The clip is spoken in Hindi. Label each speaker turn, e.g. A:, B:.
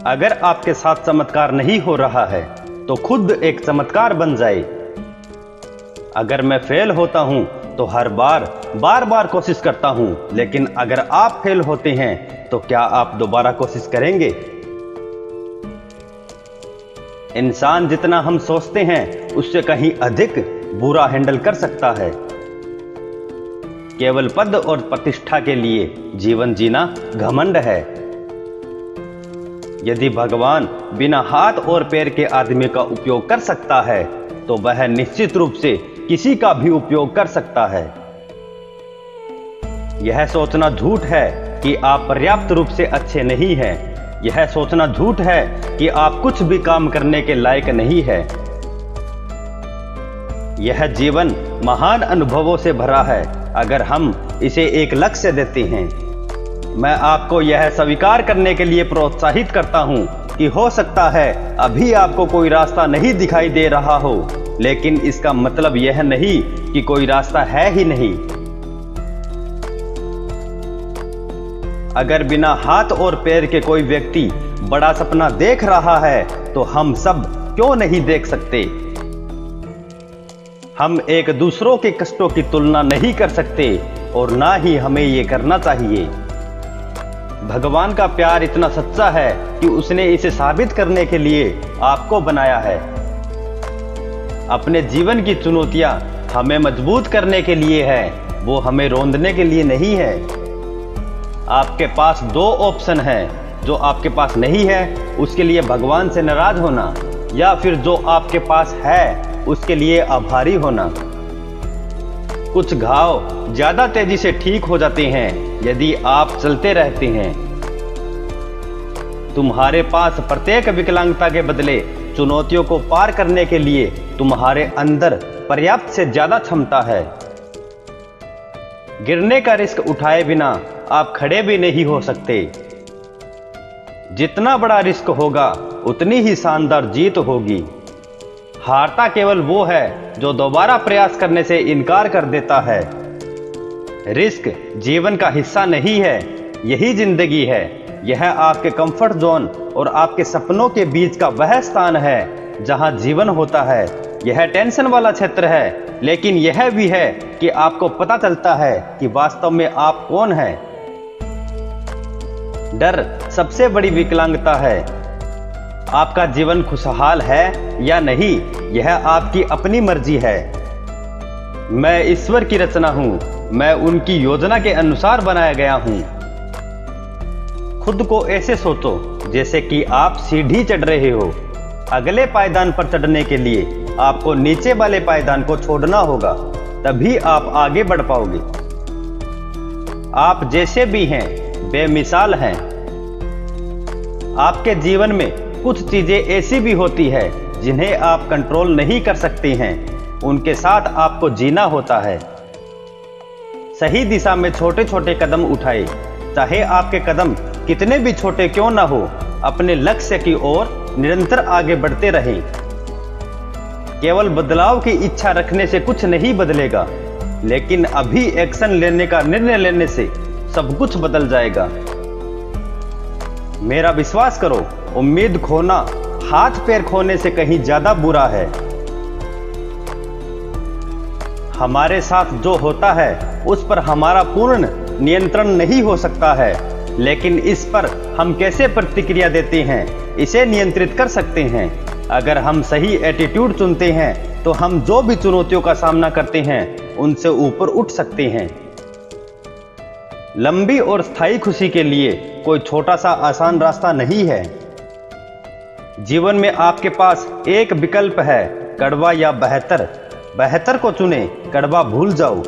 A: अगर आपके साथ चमत्कार नहीं हो रहा है तो खुद एक चमत्कार बन जाए। अगर मैं फेल होता हूं तो हर बार बार कोशिश करता हूं, लेकिन अगर आप फेल होते हैं तो क्या आप दोबारा कोशिश करेंगे? इंसान जितना हम सोचते हैं उससे कहीं अधिक बुरा हैंडल कर सकता है। केवल पद और प्रतिष्ठा के लिए जीवन जीना घमंड है। यदि भगवान बिना हाथ और पैर के आदमी का उपयोग कर सकता है तो वह निश्चित रूप से किसी का भी उपयोग कर सकता है। यह सोचना झूठ है कि आप पर्याप्त रूप से अच्छे नहीं हैं। यह सोचना झूठ है कि आप कुछ भी काम करने के लायक नहीं है। यह जीवन महान अनुभवों से भरा है अगर हम इसे एक लक्ष्य देते हैं। मैं आपको यह स्वीकार करने के लिए प्रोत्साहित करता हूं कि हो सकता है अभी आपको कोई रास्ता नहीं दिखाई दे रहा हो, लेकिन इसका मतलब यह नहीं कि कोई रास्ता है ही नहीं। अगर बिना हाथ और पैर के कोई व्यक्ति बड़ा सपना देख रहा है तो हम सब क्यों नहीं देख सकते? हम एक दूसरों के कष्टों की तुलना नहीं कर सकते और ना ही हमें ये करना चाहिए। भगवान का प्यार इतना सच्चा है कि उसने इसे साबित करने के लिए आपको बनाया है। अपने जीवन की चुनौतियां हमें मजबूत करने के लिए है, वो हमें रौंदने के लिए नहीं है। आपके पास दो ऑप्शन हैं, जो आपके पास नहीं है उसके लिए भगवान से नाराज होना, या फिर जो आपके पास है उसके लिए आभारी होना। कुछ घाव ज्यादा तेजी से ठीक हो जाते हैं यदि आप चलते रहते हैं। तुम्हारे पास प्रत्येक विकलांगता के बदले चुनौतियों को पार करने के लिए तुम्हारे अंदर पर्याप्त से ज्यादा क्षमता है। गिरने का रिस्क उठाए बिना आप खड़े भी नहीं हो सकते। जितना बड़ा रिस्क होगा उतनी ही शानदार जीत होगी। हारता केवल वो है जो दोबारा प्रयास करने से इनकार कर देता है। रिस्क जीवन का हिस्सा नहीं है, यही जिंदगी है। यह आपके कंफर्ट जोन और आपके सपनों के बीच का वह स्थान है जहां जीवन होता है। यह टेंशन वाला क्षेत्र है, लेकिन यह भी है कि आपको पता चलता है कि वास्तव में आप कौन हैं। डर सबसे बड़ी विकलांगता है। आपका जीवन खुशहाल है या नहीं, यह आपकी अपनी मर्जी है। मैं ईश्वर की रचना हूं, मैं उनकी योजना के अनुसार बनाया गया हूं। खुद को ऐसे सोचो जैसे कि आप सीढ़ी चढ़ रहे हो। अगले पायदान पर चढ़ने के लिए आपको नीचे वाले पायदान को छोड़ना होगा, तभी आप आगे बढ़ पाओगे। आप जैसे भी हैं बेमिसाल हैं। आपके जीवन में कुछ चीजें ऐसी भी होती है जिन्हें आप कंट्रोल नहीं कर सकते हैं, उनके साथ आपको जीना होता है। सही दिशा में छोटे छोटे कदम उठाए, चाहे आपके कदम कितने भी छोटे क्यों ना हो। अपने लक्ष्य की ओर निरंतर आगे बढ़ते रहें। केवल बदलाव की इच्छा रखने से कुछ नहीं बदलेगा, लेकिन अभी एक्शन लेने का निर्णय लेने से सब कुछ बदल जाएगा। मेरा विश्वास करो, उम्मीद खोना हाथ पैर खोने से कहीं ज्यादा बुरा है। हमारे साथ जो होता है उस पर हमारा पूर्ण नियंत्रण नहीं हो सकता है, लेकिन इस पर हम कैसे प्रतिक्रिया देते हैं इसे नियंत्रित कर सकते हैं। अगर हम सही एटीट्यूड चुनते हैं तो हम जो भी चुनौतियों का सामना करते हैं उनसे ऊपर उठ सकते हैं। लंबी और स्थायी खुशी के लिए कोई छोटा सा आसान रास्ता नहीं है। जीवन में आपके पास एक विकल्प है, कड़वा या बेहतर। बेहतर को चुने, कड़वा भूल जाओ।